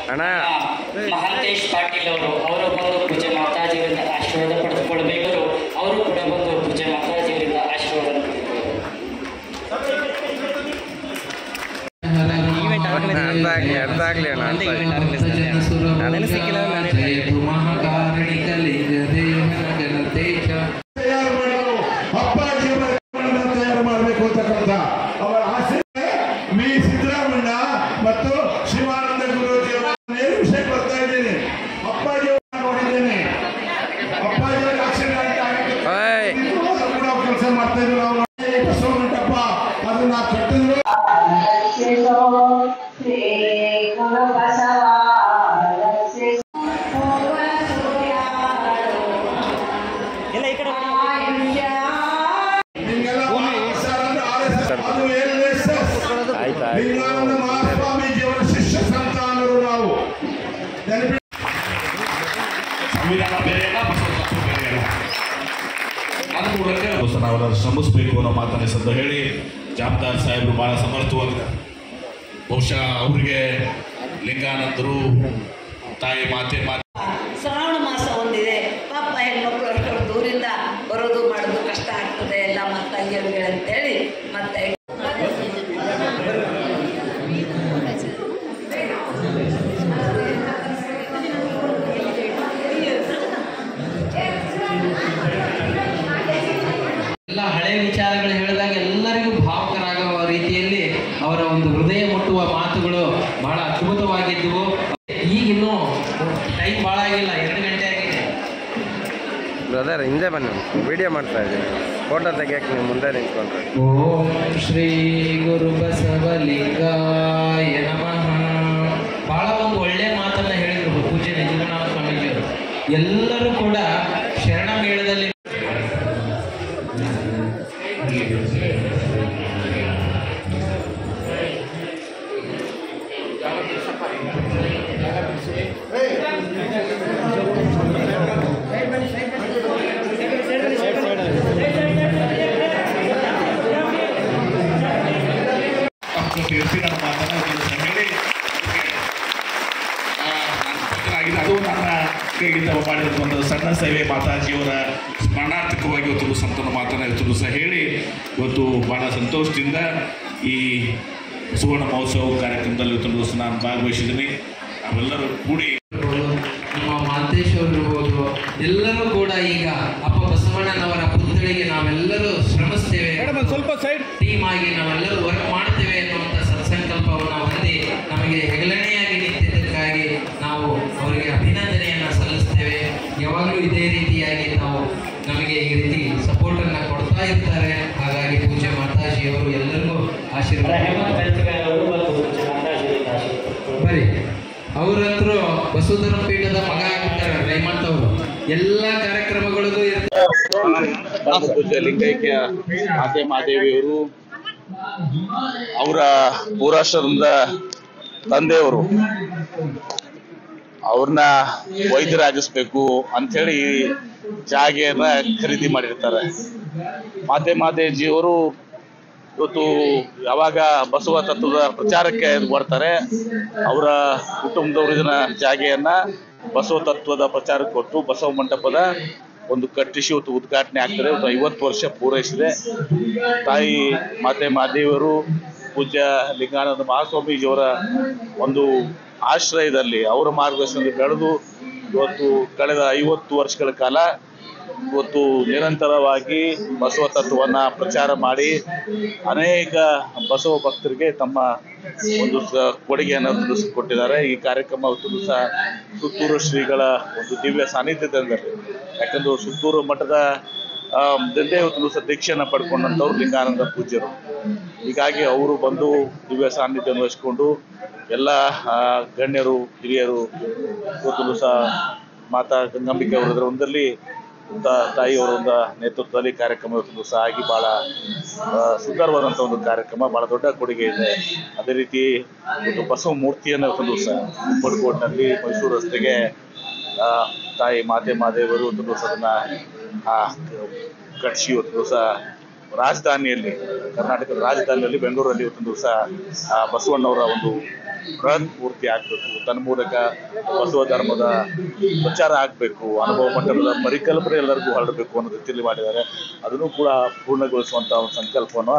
ಮಹಾಂತೇಶ್ ಪಾಟೀಲ್ ಅವರು ಬಂದು ಪೂಜೆ ಮಾತಾಜಿಯವರಿಂದ ಆಶೀರ್ವಾದ ಪಡೆದುಕೊಳ್ಳಬೇಕು. ಅವರು ಕೂಡ ಬಂದು ಪೂಜೆ ಮಾತಾಜಿಯವರಿಂದ ಆಶೀರ್ವಾದ ತಯಾರು ಮಾಡಬೇಕು ಅಂತಕ್ಕಂಥ ಅವರ ಆಸೆ ಮೀ ಸಿದ್ದರಾಮಣ್ಣ ಮತ್ತು ಶಿವಾನಂದ ಗುರೂಜಿಯವರ ವಿಷಯ ಬರ್ತಾ ಇದ್ದೇನೆ. ಅಪ್ಪಾಜಿ ನೋಡಿದ್ದೇನೆ, ಅಪ್ಪಾಜಿ ಕೆಲಸ ಮಾಡ್ತಾ ಇದ್ರು. ನಾವು ಬಸವನಟಪ್ಪ ಅದನ್ನ ಕಟ್ಟಿದ್ರು. ಮಹಾಸ್ವಾಮೀಜಿಯವರ ಶಿಷ್ಯ ಸಂತಾನರು ನಾವು. ಸಂವಿಧಾನ ಬೇರೆಯಲ್ಲ, ಬಸವ ಬೇರೆಯಲ್ಲ. ಅನುಕೂಲಕ್ಕೆ ಅವರ ಶ್ರಮಿಸಬೇಕು ಅನ್ನೋ ಮಾತನ್ನ ಸದ್ದ ಹೇಳಿ ಜಾಮದಾರ್ ಸಾಹೇಬರು ಬಹಳ ಸಮರ್ಥವಾದ, ಬಹುಶಃ ಅವರಿಗೆ ಲಿಂಗಾನಂದರು ತಾಯಿ ಮಾತೆ ಶ್ರಾವಣ ಮಾಸ ಒಂದಿದೆ. ಪಾಪ ಹೆಣ್ಮಕ್ಳು ಅಷ್ಟೊಂದು ದೂರಿಂದ ಬರೋದು ಮಾಡೋದು ಕಷ್ಟ ಆಗ್ತದೆ ಎಲ್ಲ ತಂಗಿಯರಿಗೆ ಅಂತೇಳಿ ಮತ್ತೆ ಎಲ್ಲ ಹಳೆ ವಿಚಾರಗಳು ಹೇಳಿದಾಗ ಎಲ್ಲರಿಗೂ ಭಾವುಕರಾಗುವ ರೀತಿಯಲ್ಲಿ ಅವರ ಒಂದು ಹೃದಯ ಮುಟ್ಟುವ ಮಾತುಗಳು ಬಹಳ ಅದ್ಭುತವಾಗಿದ್ದವು. ಈಗಿನ್ನೂ ಟೈಮ್ ಭಾಳ ಆಗಿಲ್ಲ, 2 ಗಂಟೆ ಆಗಿದೆ. ಬ್ರದರ್ ಹಿಂದೆ ಬನ್ನಿ, ವಿಡಿಯೋ ಮಾಡ್ತಾ ಇದ್ದೀನಿ, ಫೋಟೋ ತೆಗಿಯಕ್ಕೆ ನೀವು ಮುಂದೆ ನಿಂತ್ಕೊಂಡ್ರೆ. ಓಂ ಶ್ರೀ ಗುರು ಬಸವಲಿಂಗಾಯ ನಮಃ. ಬಹಳ ಒಂದು ಒಳ್ಳೆಯ ಮಾತನ್ನ ಹೇಳಿದ್ರು ಪೂಜ್ಯ ನಿಜಗುಣನಾಥ ಸ್ವಾಮೀಜಿಯವರು. ಎಲ್ಲರೂ ಕೂಡ ಶರಣ ಮೇಳದಲ್ಲಿ ಅದು ನನ್ನ ಕೈಗಿಂದ ಮಾಡಿರುವಂಥ ಸಣ್ಣ ಸೇವೆ ಮಾತಾಜಿಯವರ ಸ್ಮರಣಾರ್ಥಕವಾಗಿ ಇವತ್ತು ಸಂತನ ಮಾತನ್ನು ಇವತ್ತು ಸಹ ಹೇಳಿ ಇವತ್ತು ಭಾಳ ಸಂತೋಷದಿಂದ ಈ ಸುವರ್ಣ ಮಹೋತ್ಸವ ಕಾರ್ಯಕ್ರಮದಲ್ಲಿ ಇವತ್ತು ನಾನು ಭಾಗವಹಿಸಿದ್ದೀನಿ. ನಾವೆಲ್ಲರೂ ಕೂಡಿ ನಮ್ಮ ಮಾಂತೇಶ್ವರು ಇರ್ಬೋದು, ಎಲ್ಲರೂ ಕೂಡ ಈಗ ಅಪ್ಪ ಬಸವಣ್ಣನವರ ಪುತ್ಥಳಿಗೆ ನಾವೆಲ್ಲರೂ ಶ್ರಮಿಸ್ತೇವೆ, ಸ್ವಲ್ಪ ಸೈಡ್ ಟೀಮ್ ಆಗಿ ನಾವೆಲ್ಲರೂ ವರ್ಕ್ ಮಾಡ್ತೇವೆ ಅನ್ನುವಂಥ ಸತ್ಸಂಕಲ್ಪವನ್ನು ಹೊಂದಿ ನಮಗೆ ಹೆಗಲಣೆಯಾಗಿ ನಿಂತಿದ್ದಕ್ಕಾಗಿ ನಾವು ಅವರಿಗೆ ಅಭಿನಂದನೆಯನ್ನು ಸಲ್ಲಿಸ್ತೇವೆ. ಯಾವಾಗಲೂ ಇದೇ ರೀತಿಯಾಗಿ ನಾವು ನಮಗೆ ಈ ರೀತಿ ಸಪೋರ್ಟನ್ನು ಕೊಡ್ತಾ ಇರ್ತಾರೆ. ಹಾಗಾಗಿ ಪೂಜ್ಯ ಮಾತಾಜಿಯವರು ಎಲ್ಲರಿಗೂ ಆಶೀರ್ವಾದ. ಬರೀ ಅವರಂತರೂ ಬಸವಧರ್ಮ ಪೀಠದ ಮಗ ಆಗ್ಬಿಟ್ಟಾರೆ ರೈಮಂತ್ ಅವರು. ಎಲ್ಲ ಕಾರ್ಯಕ್ರಮಗಳಿಗೂ ಇರ್ತಾರೆ. ಪೂಜ್ಯ ಲಿಂಗೈಕ್ಯ ಮಾತೆ ಮಾದೇವಿಯವರು ಅವರ ಪೂರಾಶ್ರಮದ ತಂದೆಯವರು ಅವ್ರನ್ನ ವೈದ್ಯರಾಗಿಸ್ಬೇಕು ಅಂಥೇಳಿ ಜಾಗೆಯನ್ನ ಖರೀದಿ ಮಾಡಿರ್ತಾರೆ. ಮಾತೆ ಮಾದೇಜಿಯವರು ಇವತ್ತು ಯಾವಾಗ ಬಸವ ತತ್ವದ ಪ್ರಚಾರಕ್ಕೆ ಬರ್ತಾರೆ, ಅವರ ಕುಟುಂಬದವರು ಇದನ್ನ ಜಾಗೆಯನ್ನ ಬಸವ ತತ್ವದ ಪ್ರಚಾರಕ್ಕೆ ಕೊಟ್ಟು ಬಸವ ಮಂಟಪದ ಒಂದು ಕಟ್ಟಿಸಿ ಇವತ್ತು ಉದ್ಘಾಟನೆ ಆಗ್ತಾರೆ. ಇವತ್ತು 50 ವರ್ಷ ಪೂರೈಸಿದೆ. ತಾಯಿ ಮಾತೆ ಮಾದೇವಿಯವರು ಪೂಜ್ಯ ಲಿಂಗಾನಂದ ಮಹಾಸ್ವಾಮೀಜಿಯವರ ಒಂದು ಆಶ್ರಯದಲ್ಲಿ ಅವರ ಮಾರ್ಗದರ್ಶನದಲ್ಲಿ ಬೆಳೆದು ಇವತ್ತು ಕಳೆದ 50 ವರ್ಷಗಳ ಕಾಲ ಇವತ್ತು ನಿರಂತರವಾಗಿ ಬಸವ ತತ್ವವನ್ನು ಪ್ರಚಾರ ಮಾಡಿ ಅನೇಕ ಬಸವ ಭಕ್ತರಿಗೆ ತಮ್ಮ ಒಂದು ಕೊಡುಗೆಯನ್ನು ಕೊಟ್ಟಿದ್ದಾರೆ. ಈ ಕಾರ್ಯಕ್ರಮ ಇವತ್ತು ಸಹ ಸುತ್ತೂರು ಶ್ರೀಗಳ ಒಂದು ದಿವ್ಯ ಸಾನ್ನಿಧ್ಯದಲ್ಲಿ, ಯಾಕಂದ್ರೆ ಸುತ್ತೂರು ಮಠದ ದಂಧೆ ಇವತ್ತು ಸಹ ದೀಕ್ಷೆಯನ್ನು ಪಡ್ಕೊಂಡಂಥವ್ರು ಲಿಂಗಾನಂದ ಪೂಜ್ಯರು. ಹೀಗಾಗಿ ಅವರು ಬಂದು ದಿವ್ಯ ಸಾನ್ನಿಧ್ಯವನ್ನು ವಹಿಸಿಕೊಂಡು ಎಲ್ಲ ಗಣ್ಯರು ಹಿರಿಯರು ಇವತ್ತು ಸಹ ಮಾತಾ ಗಂಗಾಂಬಿಕೆ ಅವರ ಒಂದರಲ್ಲಿ ತಾಯಿಯವರ ಒಂದು ನೇತೃತ್ವದಲ್ಲಿ ಕಾರ್ಯಕ್ರಮ ಇವತ್ತು ಸಹ ಆಗಿ ಭಾಳ ಸುಂದರವಾದಂಥ ಒಂದು ಕಾರ್ಯಕ್ರಮ, ಭಾಳ ದೊಡ್ಡ ಕೊಡುಗೆ ಇದೆ. ಅದೇ ರೀತಿ ಇವತ್ತು ಬಸವ ಮೂರ್ತಿಯನ್ನು ಇವತ್ತು ಸಹ ಉಪ್ಪಡ್ಕೋಟ್ನಲ್ಲಿ ಮೈಸೂರು ರಸ್ತೆಗೆ ತಾಯಿ ಮಾತೆ ಮಾದೇವರು ಇವತ್ತು ಸಹ ಅದನ್ನು ಕಟ್ಟಿಸಿ ಇವತ್ತು ಸಹ ರಾಜಧಾನಿಯಲ್ಲಿ, ಕರ್ನಾಟಕದ ರಾಜಧಾನಿಯಲ್ಲಿ ಬೆಂಗಳೂರಲ್ಲಿ ಇವತ್ತೊಂದು ದಿವಸ ಬಸವಣ್ಣವರ ಒಂದು ಬೃಹತ್ ಮೂರ್ತಿ ಆಗಬೇಕು, ತನ್ನ ಮೂಲಕ ಬಸವ ಧರ್ಮದ ಪ್ರಚಾರ ಆಗಬೇಕು, ಅನುಭವ ಮಟ್ಟದ ಪರಿಕಲ್ಪನೆ ಎಲ್ಲರಿಗೂ ಹರಡಬೇಕು ಅನ್ನೋ ರೀತಿಯಲ್ಲಿ ಮಾಡಿದ್ದಾರೆ. ಅದನ್ನು ಕೂಡ ಪೂರ್ಣಗೊಳಿಸುವಂತ ಒಂದು ಸಂಕಲ್ಪವನ್ನು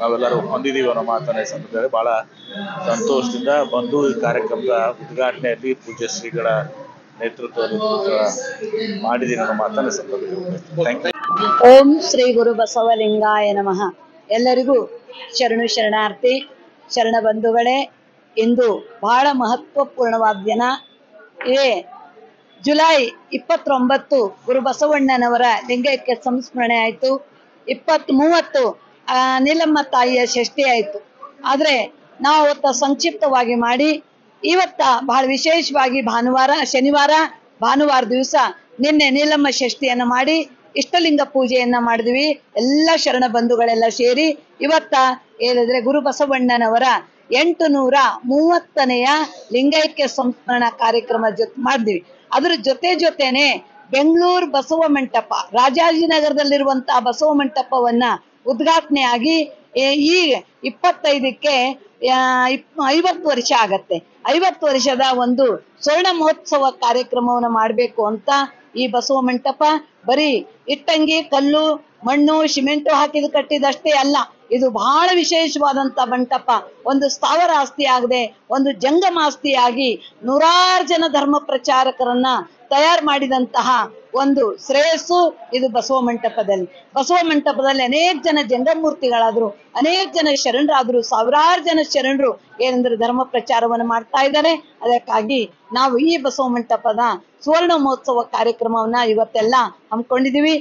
ನಾವೆಲ್ಲರೂ ಹೊಂದಿದ್ದೀವಿ ಅನ್ನೋ ಮಾತನ್ನ ಸಂದರ್ಭದಲ್ಲಿ ಬಹಳ ಸಂತೋಷದಿಂದ ಬಂದು ಈ ಕಾರ್ಯಕ್ರಮದ ಉದ್ಘಾಟನೆಯಲ್ಲಿ ಪೂಜ್ಯ ಶ್ರೀಗಳ ನೇತೃತ್ವದಲ್ಲಿ ಮಾಡಿದ್ದೀನಿ ಅನ್ನೋ ಮಾತನ್ನ ಸಂದರ್ಭದಲ್ಲಿ ಥ್ಯಾಂಕ್ ಯು. ಓಂ ಶ್ರೀ ಗುರು ಬಸವಲಿಂಗಾಯ ನಮಃ. ಎಲ್ಲರಿಗೂ ಶರಣು ಶರಣಾರ್ಥಿ. ಶರಣ ಬಂಧುಗಳೇ, ಇಂದು ಬಹಳ ಮಹತ್ವಪೂರ್ಣವಾದ ದಿನ. ಜುಲೈ 29 ಗುರು ಬಸವಣ್ಣನವರ ಲಿಂಗೈಕ್ಯ ಸಂಸ್ಮರಣೆ ಆಯಿತು. 30 ನೀಲಮ್ಮ ತಾಯಿಯ ಷಷ್ಠಿ ಆಯಿತು. ಆದರೆ ನಾವು ಅವತ್ತ ಸಂಕ್ಷಿಪ್ತವಾಗಿ ಮಾಡಿ ಇವತ್ತ ಬಹಳ ವಿಶೇಷವಾಗಿ ಶನಿವಾರ ಭಾನುವಾರ ದಿವಸ ನಿನ್ನೆ ನೀಲಮ್ಮ ಷಷ್ಠಿಯನ್ನು ಮಾಡಿ ಇಷ್ಟಲಿಂಗ ಪೂಜೆಯನ್ನ ಮಾಡಿದ್ವಿ. ಎಲ್ಲ ಶರಣ ಬಂಧುಗಳೆಲ್ಲ ಸೇರಿ ಇವತ್ತ ಹೇಳಿದ್ರೆ ಗುರು ಬಸವಣ್ಣನವರ 830ನೆಯ ಲಿಂಗೈಕ್ಯ ಸಂಸ್ಮರಣಾ ಕಾರ್ಯಕ್ರಮ ಮಾಡಿದ್ವಿ. ಅದ್ರ ಜೊತೆನೆ ಬೆಂಗಳೂರು ಬಸವ ಮಂಟಪ, ರಾಜಾಜಿನಗರದಲ್ಲಿರುವಂತಹ ಬಸವ ಮಂಟಪವನ್ನ ಉದ್ಘಾಟನೆ ಆಗಿ ಈ 25ಕ್ಕೆ 50 ವರ್ಷ ಆಗತ್ತೆ. 50 ವರ್ಷದ ಒಂದು ಸ್ವರ್ಣ ಮಹೋತ್ಸವ ಕಾರ್ಯಕ್ರಮವನ್ನು ಮಾಡಬೇಕು ಅಂತ ಈ ಬಸವ ಮಂಟಪ ಬರೀ ಇಟ್ಟಂಗಿ, ಕಲ್ಲು, ಮಣ್ಣು, ಸಿಮೆಂಟು ಹಾಕಿದ ಕಟ್ಟಿದಷ್ಟೇ ಅಲ್ಲ, ಇದು ಬಹಳ ವಿಶೇಷವಾದಂತ ಮಂಟಪ. ಒಂದು ಸ್ಥಾವರ ಆಸ್ತಿ ಆಗದೆ ಒಂದು ಜಂಗಮ ಆಸ್ತಿಯಾಗಿ 100 ಜನ ಧರ್ಮ ಪ್ರಚಾರಕರನ್ನ ತಯಾರು ಮಾಡಿದಂತಹ ಒಂದು ಶ್ರೇಯಸ್ಸು ಇದು ಬಸವ ಮಂಟಪದಲ್ಲಿ ಅನೇಕ ಜನ ಜಂಗಮೂರ್ತಿಗಳಾದ್ರು, ಅನೇಕ ಜನ ಶರಣರಾದ್ರು, ಸಾವಿರಾರು ಜನ ಶರಣರು ಏನಂದ್ರೆ ಧರ್ಮ ಪ್ರಚಾರವನ್ನು ಮಾಡ್ತಾ ಇದ್ದಾರೆ. ಅದಕ್ಕಾಗಿ ನಾವು ಈ ಬಸವ ಮಂಟಪದ ಸುವರ್ಣ ಮಹೋತ್ಸವ ಕಾರ್ಯಕ್ರಮವನ್ನ ಇವತ್ತೆಲ್ಲ ಹಮ್ಮಿಕೊಂಡಿದೀವಿ.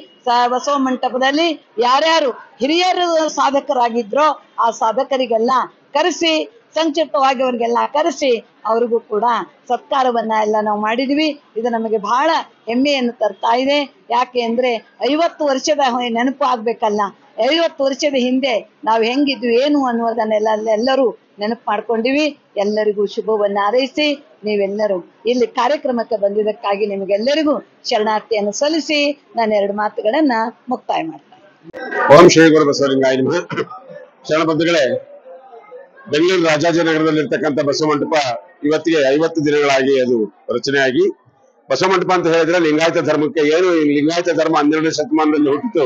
ಬಸವ ಮಂಟಪದಲ್ಲಿ ಯಾರ್ಯಾರು ಹಿರಿಯರು ಸಾಧಕರಾಗಿದ್ರೋ ಆ ಸಾಧಕರಿಗೆಲ್ಲ ಕರೆಸಿ, ಸಂಕ್ಷಿಪ್ತವಾಗಿ ಅವ್ರಿಗೆಲ್ಲ ಕರೆಸಿ ಅವ್ರಿಗೂ ಕೂಡ ಸತ್ಕಾರವನ್ನ ಎಲ್ಲ ನಾವು ಮಾಡಿದ್ವಿ. ಇದು ನಮಗೆ ಬಹಳ ಹೆಮ್ಮೆಯನ್ನು ತರ್ತಾ ಇದೆ. ಯಾಕೆ ಅಂದ್ರೆ 50 ವರ್ಷದ ನೆನಪು ಆಗ್ಬೇಕಲ್ಲ, 50 ವರ್ಷದ ಹಿಂದೆ ನಾವು ಹೆಂಗಿದ್ವಿ ಏನು ಅನ್ನೋದನ್ನೆಲ್ಲ ಎಲ್ಲರೂ ನೆನಪು ಮಾಡ್ಕೊಂಡಿವಿ. ಎಲ್ಲರಿಗೂ ಶುಭವನ್ನ ಹಾರೈಸಿ ನೀವೆಲ್ಲರೂ ಇಲ್ಲಿ ಕಾರ್ಯಕ್ರಮಕ್ಕೆ ಬಂದಿದ್ದಕ್ಕಾಗಿ ನಿಮಗೆಲ್ಲರಿಗೂ ಶರಣಾರ್ಥಿಯನ್ನು ಸಲ್ಲಿಸಿ ನಾನು 2 ಮಾತುಗಳನ್ನ ಮುಕ್ತಾಯ ಮಾಡ್ತೇನೆ. ಓಂ ಶ್ರೀ ಗುರು ಬಸವಲಿಂಗಾಯ ನಮಃ. ಶರಣ ಬಂಧುಗಳೇ, ಬೆಂಗಳೂರು ರಾಜಾಜಿನಗರದಲ್ಲಿರ್ತಕ್ಕಂಥ ಬಸವ ಮಂಟಪ ಇವತ್ತಿಗೆ 50 ದಿನಗಳಾಗಿ ಅದು ರಚನೆಯಾಗಿ, ಬಸವ ಮಂಟಪ ಅಂತ ಹೇಳಿದ್ರೆ ಲಿಂಗಾಯತ ಧರ್ಮಕ್ಕೆ ಏನು ಲಿಂಗಾಯತ ಧರ್ಮ 12ನೇ ಶತಮಾನದಲ್ಲಿ ಹುಟ್ಟಿತು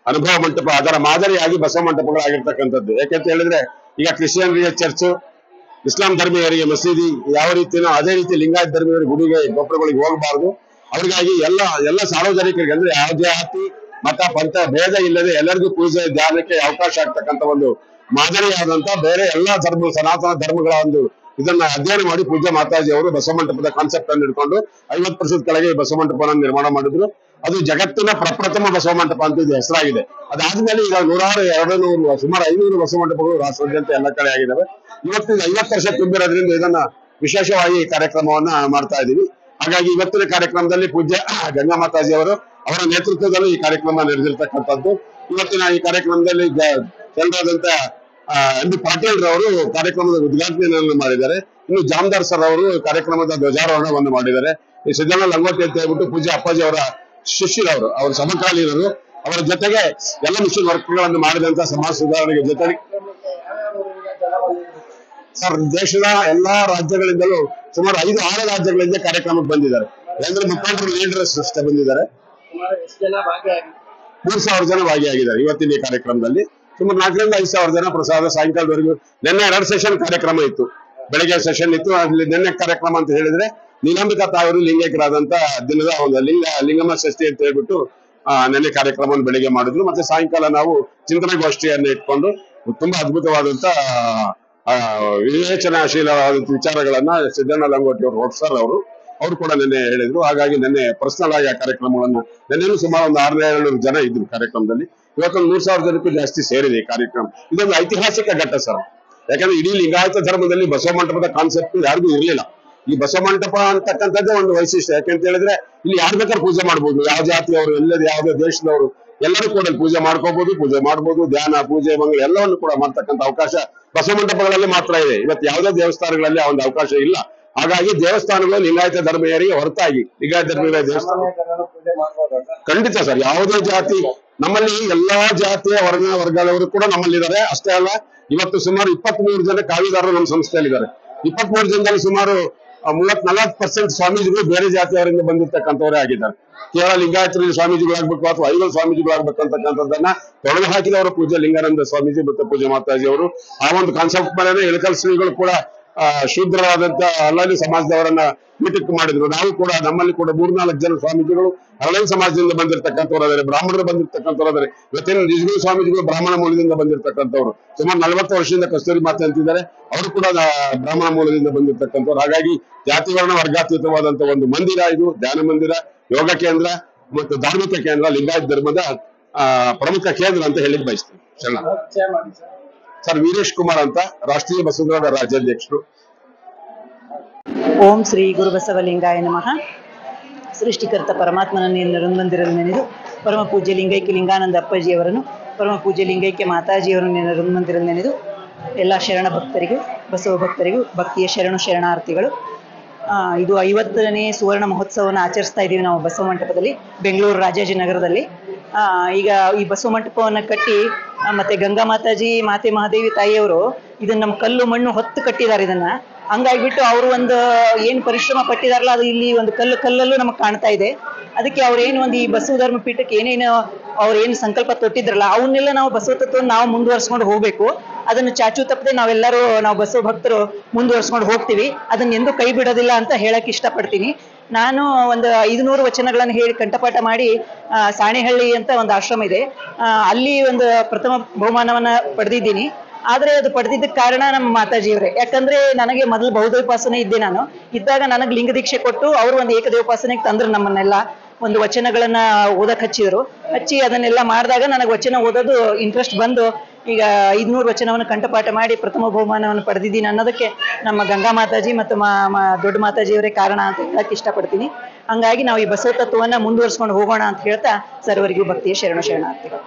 ಅನುಭವ ಮಂಟಪ, ಅದರ ಮಾದರಿಯಾಗಿ ಬಸವ ಮಂಟಪಗಳಾಗಿರ್ತಕ್ಕಂಥದ್ದು. ಯಾಕೆಂತ ಹೇಳಿದ್ರೆ ಈಗ ಕ್ರಿಶ್ಚಿಯನ್ರಿಗೆ ಚರ್ಚ್, ಇಸ್ಲಾಂ ಧರ್ಮೀಯರಿಗೆ ಮಸೀದಿ ಯಾವ ರೀತಿನೋ ಅದೇ ರೀತಿ ಲಿಂಗಾಯತ ಧರ್ಮೀಯರಿಗೆ ಗುಡಿಗೆ ಗೊಬ್ಬರಗಳಿಗೆ ಹೋಗಬಾರದು. ಅವ್ರಿಗಾಗಿ ಎಲ್ಲ ಸಾರ್ವಜನಿಕರಿಗೆ ಅಂದ್ರೆ ಯಾವ ಜಾತಿ ಮತ ಪಂಥ ಭೇದ ಇಲ್ಲದೆ ಎಲ್ಲರಿಗೂ ಪೂಜೆ ಧ್ಯಾನಕ್ಕೆ ಅವಕಾಶ ಆಗ್ತಕ್ಕಂಥ ಒಂದು ಮಾದರಿಯಾದಂತ ಬೇರೆ ಎಲ್ಲಾ ಸನಾತನ ಧರ್ಮಗಳ ಒಂದು ಇದನ್ನ ಅಧ್ಯಯನ ಮಾಡಿ ಪೂಜೆ ಮಾತಾಜಿ ಅವರು ಬಸವ ಮಂಟಪದ ಕಾನ್ಸೆಪ್ಟ್ ಅನ್ನು ಇಟ್ಕೊಂಡು 50 ವರ್ಷದ ಕೆಳಗೆ ಬಸವ ಮಂಟಪವನ್ನು ನಿರ್ಮಾಣ ಮಾಡಿದ್ರು. ಅದು ಜಗತ್ತಿನ ಪ್ರಪ್ರಥಮ ಬಸವ ಮಂಟಪ ಅಂತ ಇದು ಹೆಸರಾಗಿದೆ. ಅದಾದ್ಮೇಲೆ ಈಗ 100, 200, ಸುಮಾರು 500 ಬಸವ ಮಂಟಪಗಳು ರಾಷ್ಟ್ರಾದ್ಯಂತ ಎಲ್ಲ ಕಡೆ ಆಗಿದ್ದಾವೆ. ಇವತ್ತು 50 ವರ್ಷ ತುಂಬಿರೋದ್ರಿಂದ ಇದನ್ನ ವಿಶೇಷವಾಗಿ ಕಾರ್ಯಕ್ರಮವನ್ನ ಮಾಡ್ತಾ ಇದೀವಿ. ಹಾಗಾಗಿ ಇವತ್ತಿನ ಕಾರ್ಯಕ್ರಮದಲ್ಲಿ ಪೂಜ್ಯ ಗಂಗಾ ಮಾತಾಜಿ ಅವರ ನೇತೃತ್ವದಲ್ಲಿ ಈ ಕಾರ್ಯಕ್ರಮ ನಡೆದಿರ್ತಕ್ಕಂಥದ್ದು. ಇವತ್ತಿನ ಈ ಕಾರ್ಯಕ್ರಮದಲ್ಲಿ ಜನರಾದಂತ ಎಂ.ಬಿ. ಪಾಟೀಲ್ ರವರು ಕಾರ್ಯಕ್ರಮದ ಉದ್ಘಾಟನೆಯನ್ನು ಮಾಡಿದ್ದಾರೆ. ಇನ್ನು ಜಾಮದಾರ್ ಸರ್ ಅವರು ಕಾರ್ಯಕ್ರಮದ ಧ್ವಜಾರೋಹಣವನ್ನು ಮಾಡಿದ್ದಾರೆ. ಈ ಸಿದ್ದಣ್ಣ ಲಂಗೋಟಿ ಅಂತ ಹೇಳ್ಬಿಟ್ಟು ಪೂಜ್ಯ ಅಪ್ಪಾಜಿ ಅವರ ಶಿಷ್ಯರವರು, ಅವರ ಸಮಕಾಲೀನರು, ಅವರ ಜೊತೆಗೆ ಎಲ್ಲ ಮಿಷನ್ ವರ್ಕ್ಗಳನ್ನು ಮಾಡಿದಂತ ಸಮಾಜ ಸುಧಾರಣೆಗೆ ಜೊತೆಗೆ ಸರ್ ದೇಶದ ಎಲ್ಲಾ ರಾಜ್ಯಗಳಿಂದಲೂ ಸುಮಾರು 5-6 ರಾಜ್ಯಗಳಿಂದ ಕಾರ್ಯಕ್ರಮಕ್ಕೆ ಬಂದಿದ್ದಾರೆ. ಅಂದ್ರೆ ಮುಖಂಡರು ಲೀಡರ್ಸ್ ಅಷ್ಟೇ ಬಂದಿದ್ದಾರೆ. 3,000 ಜನ ಭಾಗಿಯಾಗಿದ್ದಾರೆ ಇವತ್ತಿನ ಈ ಕಾರ್ಯಕ್ರಮದಲ್ಲಿ. ಸುಮಾರು 4,000 to 5,000 ಜನ ಪ್ರಸಾದ ಸಾಯಂಕಾಲದವರೆಗೂ. ನಿನ್ನೆ 2 ಸೆಷನ್ ಕಾರ್ಯಕ್ರಮ ಇತ್ತು. ಬೆಳಗ್ಗೆ ಸೆಷನ್ ಇತ್ತು. ಅಲ್ಲಿ ನಿನ್ನೆ ಕಾರ್ಯಕ್ರಮ ಅಂತ ಹೇಳಿದ್ರೆ ನೀಲಾಂಬಿಕಾ ತಾವರು ಲಿಂಗೈಕ್ಯರಾದಂತ ದಿನದ ಒಂದು ಲಿಂಗಮ್ಮ ಷಷ್ಠಿ ಅಂತ ಹೇಳ್ಬಿಟ್ಟು ನೆನ್ನೆ ಕಾರ್ಯಕ್ರಮವನ್ನು ಬೆಳಿಗ್ಗೆ ಮಾಡಿದ್ರು. ಮತ್ತೆ ಸಾಯಂಕಾಲ ನಾವು ಚಿಂತನೆ ಗೋಷ್ಠಿಯನ್ನು ಇಟ್ಕೊಂಡು ತುಂಬಾ ಅದ್ಭುತವಾದಂತ ವಿವೇಚನಾಶೀಲವಾದ ವಿಚಾರಗಳನ್ನ ಸಿದ್ದಣ್ಣ ಲಂಗೋಟಿ ಅವರು ಸರ್ ಅವರು ಕೂಡ ನಿನ್ನೆ ಹೇಳಿದ್ರು. ಹಾಗಾಗಿ ನಿನ್ನೆ ಪರ್ಸನಲ್ ಆಗಿ ಆ ಕಾರ್ಯಕ್ರಮವನ್ನು ನಿನ್ನೆನೂ ಸುಮಾರು ಒಂದು 600-700 ಜನ ಇದ್ರು ಕಾರ್ಯಕ್ರಮದಲ್ಲಿ. ಇವತ್ತೊಂದು 3,000 ಜನಕ್ಕೂ ಜಾಸ್ತಿ ಸೇರಿದೆ ಈ ಕಾರ್ಯಕ್ರಮ. ಇದೊಂದು ಐತಿಹಾಸಿಕ ಘಟ್ಟ ಸರ್. ಯಾಕಂದ್ರೆ ಇಡೀ ಲಿಂಗಾಯತ ಧರ್ಮದಲ್ಲಿ ಬಸವ ಮಂಟಪದ ಕಾನ್ಸೆಪ್ಟ್ ಯಾರಿಗೂ ಇರ್ಲಿಲ್ಲ. ಈ ಬಸವ ಮಂಟಪ ಅಂತಕ್ಕಂಥದ್ದೇ ಒಂದು ವೈಶಿಷ್ಟ್ಯ. ಯಾಕೆಂತ ಹೇಳಿದ್ರೆ ಇಲ್ಲಿ ಯಾರು ಬೇಕಾದ್ರೂ ಪೂಜೆ ಮಾಡ್ಬೋದು, ಯಾವ ಜಾತಿಯವರು, ಎಲ್ಲರೂ ಯಾವುದೇ ದೇಶದವರು ಎಲ್ಲರೂ ಕೂಡ ಪೂಜೆ ಮಾಡ್ಕೋಬಹುದು, ಪೂಜೆ ಮಾಡ್ಬೋದು, ಧ್ಯಾನ ಪೂಜೆ ಮಂಗಳ ಎಲ್ಲವನ್ನು ಕೂಡ ಮಾಡ್ತಕ್ಕಂಥ ಅವಕಾಶ ಬಸವ ಮಂಟಪಗಳಲ್ಲಿ ಮಾತ್ರ ಇದೆ. ಇವತ್ತು ಯಾವುದೇ ದೇವಸ್ಥಾನಗಳಲ್ಲಿ ಆ ಒಂದು ಅವಕಾಶ ಇಲ್ಲ. ಹಾಗಾಗಿ ದೇವಸ್ಥಾನಗಳು ಲಿಂಗಾಯತ ಧರ್ಮೀಯರಿಗೆ ಹೊರತಾಗಿ ಲಿಂಗಾಯತ ಧರ್ಮೀಯರ ದೇವಸ್ಥಾನ ಖಂಡಿತ ಸರ್ ಯಾವುದೇ ಜಾತಿ ನಮ್ಮಲ್ಲಿ ಎಲ್ಲಾ ಜಾತಿಯ ವರ್ಗದವರು ಕೂಡ ನಮ್ಮಲ್ಲಿದ್ದಾರೆ. ಅಷ್ಟೇ ಅಲ್ಲ, ಇವತ್ತು ಸುಮಾರು 23 ಜನ ಕಾವಿದಾರರು ನಮ್ಮ ಸಂಸ್ಥೆಯಲ್ಲಿದ್ದಾರೆ. 23 ಜನದಲ್ಲಿ ಸುಮಾರು 30-40% ಸ್ವಾಮೀಜಿಗಳು ಬೇರೆ ಜಾತಿಯವರಿಂದ ಬಂದಿರ್ತಕ್ಕಂಥವರೇ ಆಗಿದ್ದಾರೆ. ಕೇವಲ ಲಿಂಗಾಯತರಲ್ಲಿ ಸ್ವಾಮೀಜಿಗಳಾಗಬೇಕು ಅಥವಾ ಐಗಳು ಸ್ವಾಮೀಜಿಗಳಾಗಬೇಕಂತಕ್ಕಂಥದ್ದನ್ನ ತೊಡೆದು ಹಾಕಿದವರು ಪೂಜ್ಯ ಲಿಂಗಾನಂದ ಸ್ವಾಮೀಜಿ ಮತ್ತು ಪೂಜ್ಯ ಮಾತಾಜಿ ಅವರು. ಆ ಒಂದು ಕಾನ್ಸೆಪ್ಟ್ ಮೇಲೆ ಇಳಕಲ್ ಶ್ರೀಗಳು ಕೂಡ ಶೂದ್ರರಾದಂತ ಅಲ್ಲಲ್ಲಿ ಸಮಾಜದವರನ್ನ ಮೀಟಿಂಗ್ ಮಾಡಿದ್ರು. ನಾವು ಕೂಡ ನಮ್ಮಲ್ಲಿ ಕೂಡ 3-4 ಜನ ಸ್ವಾಮೀಜಿಗಳು ಅರಳನ್ ಸಮಾಜದಿಂದ ಬಂದಿರತಕ್ಕಂಥವ್ರು, ಬ್ರಾಹ್ಮಣರು ಬಂದಿರತಕ್ಕಂಥವ್ರು. ಇವತ್ತಿನ ನಿಜಗುರು ಸ್ವಾಮೀಜಿಗಳು ಬ್ರಾಹ್ಮಣ ಮೂಲದಿಂದ ಬಂದಿರತಕ್ಕಂಥವ್ರು. ಸುಮಾರು 40 ವರ್ಷದಿಂದ ಕಸ್ತೂರಿ ಮಾತೆ ಅಂತಿದ್ದಾರೆ, ಅವರು ಕೂಡ ಬ್ರಾಹ್ಮಣ ಮೂಲದಿಂದ ಬಂದಿರತಕ್ಕಂಥವ್ರು. ಹಾಗಾಗಿ ಜಾತಿ ವರ್ಣ ವರ್ಗಾತೀತವಾದಂತ ಒಂದು ಮಂದಿರ ಇದು, ಧ್ಯಾನ ಮಂದಿರ, ಯೋಗ ಕೇಂದ್ರ ಮತ್ತು ಧಾರ್ಮಿಕ ಕೇಂದ್ರ, ಲಿಂಗಾಯತ ಧರ್ಮದ ಪ್ರಮುಖ ಕೇಂದ್ರ ಅಂತ ಹೇಳಿಕ್ ಬಯಸ್ತೀನಿ. ಸರ್ ವೀರೇಶ್ ಕುಮಾರ್ ಅಂತ, ರಾಷ್ಟ್ರೀಯ ಬಸವರ ರಾಜ್ಯಾಧ್ಯಕ್ಷರು. ಓಂ ಶ್ರೀ ಗುರು ಬಸವಲಿಂಗಾಯ ನಮಃ. ಸೃಷ್ಟಿಕರ್ತ ಪರಮಾತ್ಮನನ್ನು ರಂಗಮಂದಿರಲ್ಲಿ ನೆನೆದು ಪರಮ ಪೂಜ್ಯ ಲಿಂಗೈಕ್ಯ ಲಿಂಗಾನಂದ ಅಪ್ಪಾಜಿಯವರನ್ನು, ಪರಮ ಪೂಜ್ಯ ಲಿಂಗೈಕ್ಯ ಮಾತಾಜಿಯವರನ್ನು ರಂಗಮಂದಿರಲ್ಲಿ ನೆನೆದು ಎಲ್ಲ ಶರಣ ಭಕ್ತರಿಗೂ ಬಸವ ಭಕ್ತರಿಗೂ ಭಕ್ತಿಯ ಶರಣಾರ್ಥಿಗಳು. ಇದು 50ನೇ ಸುವರ್ಣ ಮಹೋತ್ಸವವನ್ನು ಆಚರಿಸ್ತಾ ಇದ್ದೀವಿ ನಾವು ಬಸವ ಮಂಟಪದಲ್ಲಿ, ಬೆಂಗಳೂರು ರಾಜಾಜಿನಗರದಲ್ಲಿ. ಈಗ ಈ ಬಸವ ಮಂಟಪವನ್ನು ಕಟ್ಟಿ ಮತ್ತೆ ಗಂಗಾ ಮಾತಾಜಿ ಮಾತೆ ಮಹಾದೇವಿ ತಾಯಿಯವರು ಇದನ್ನ ನಮ್ಮ ಕಲ್ಲು ಮಣ್ಣು ಹೊತ್ತು ಕಟ್ಟಿದ್ದಾರೆ. ಇದನ್ನ ಹಂಗಾಗಿಬಿಟ್ಟು ಅವರು ಒಂದು ಏನು ಪರಿಶ್ರಮ ಪಟ್ಟಿದಾರಲ್ಲ, ಅದು ಇಲ್ಲಿ ಒಂದು ಕಲ್ಲಲ್ಲೂ ನಮಗೆ ಕಾಣ್ತಾ ಇದೆ. ಅದಕ್ಕೆ ಅವ್ರೇನು ಒಂದು ಈ ಬಸವ ಧರ್ಮ ಪೀಠಕ್ಕೆ ಏನೇನು ಅವ್ರೇನು ಸಂಕಲ್ಪ ತೊಟ್ಟಿದ್ರಲ್ಲ, ಅವನ್ನೆಲ್ಲ ನಾವು ಬಸವ ತತ್ವವನ್ನು ನಾವು ಮುಂದುವರ್ಸ್ಕೊಂಡು ಹೋಗ್ಬೇಕು. ಅದನ್ನು ಚಾಚು ತಪ್ಪದೆ ನಾವು ಬಸವ ಭಕ್ತರು ಮುಂದುವರ್ಸ್ಕೊಂಡು ಹೋಗ್ತೀವಿ. ಅದನ್ನ ಎಂದೂ ಕೈ ಬಿಡೋದಿಲ್ಲ ಅಂತ ಹೇಳಕ್ ಇಷ್ಟಪಡ್ತೀನಿ. ನಾನು ಒಂದು 500 ವಚನಗಳನ್ನು ಹೇಳಿ ಕಂಠಪಾಠ ಮಾಡಿ ಸಾಣೆಹಳ್ಳಿ ಅಂತ ಒಂದು ಆಶ್ರಮ ಇದೆ, ಅಲ್ಲಿ ಒಂದು ಪ್ರಥಮ ಬಹುಮಾನವನ್ನ ಪಡೆದಿದ್ದೀನಿ. ಆದ್ರೆ ಅದು ಪಡೆದಿದ್ದಕ್ಕೆ ಕಾರಣ ನಮ್ಮ ಮಾತಾಜಿಯವರೇ. ಯಾಕಂದ್ರೆ ನನಗೆ ಮೊದಲು ಬಹುದೇವೋಪಾಸನೆ ಇದ್ದೆ. ನಾನು ಇದ್ದಾಗ ನನಗೆ ಲಿಂಗ ದೀಕ್ಷೆ ಕೊಟ್ಟು ಅವರು ಒಂದು ಏಕದೇವೋಪಾಸನೆಗೆ ತಂದ್ರು ನಮ್ಮನ್ನೆಲ್ಲ. ಒಂದು ವಚನಗಳನ್ನ ಓದಕ್ ಹಚ್ಚಿ ಅದನ್ನೆಲ್ಲ ಮಾಡಿದಾಗ ನನಗೆ ವಚನ ಓದೋದು ಇಂಟ್ರೆಸ್ಟ್ ಬಂದು ಈಗ 500 ವಚನವನ್ನು ಕಂಠಪಾಠ ಮಾಡಿ ಪ್ರಥಮ ಬಹುಮಾನವನ್ನು ಪಡೆದಿದ್ದೀನಿ ಅನ್ನೋದಕ್ಕೆ ನಮ್ಮ ಗಂಗಾ ಮಾತಾಜಿ ಮತ್ತು ದೊಡ್ಡ ಮಾತಾಜಿಯವರೇ ಕಾರಣ ಅಂತ ಹೇಳಕ್ ಇಷ್ಟಪಡ್ತೀನಿ. ಹಂಗಾಗಿ ನಾವು ಈ ಬಸವ ತತ್ವವನ್ನ ಮುಂದುವರ್ಸ್ಕೊಂಡು ಹೋಗೋಣ ಅಂತ ಹೇಳ್ತಾ ಸರ್ವರಿಗೂ ಭಕ್ತಿಯ ಶರಣಾರ್ಥಿಗಳು.